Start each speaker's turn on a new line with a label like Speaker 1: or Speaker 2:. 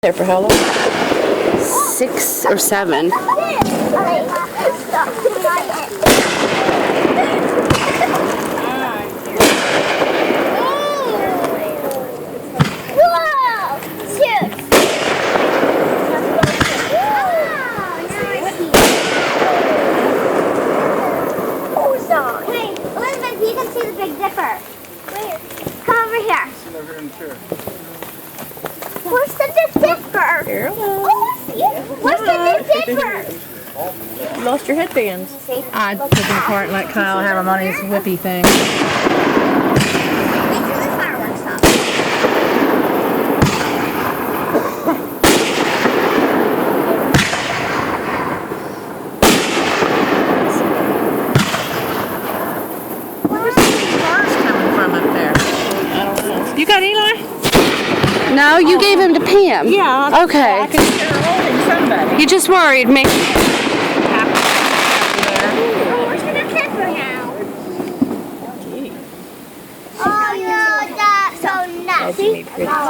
Speaker 1: There for how long? 6 or 7.
Speaker 2: Hey, Elizabeth, you can see the Big Dipper. Where? Come over here. Where's the Big Dipper? Where's the Big Dipper?
Speaker 1: You lost your headbands.
Speaker 3: I took him apart and let Kyle have him on his whippy thing.
Speaker 2: Wait till the fireworks stop.
Speaker 3: Where's the cars coming from up there? You got Eli?
Speaker 1: No, you gave him to Pam.
Speaker 3: Yeah.
Speaker 1: Okay.
Speaker 3: I can hear her holding somebody.
Speaker 1: You just worried me.
Speaker 2: Oh, where's the Big Dipper now? Oh, no, that's so nuts.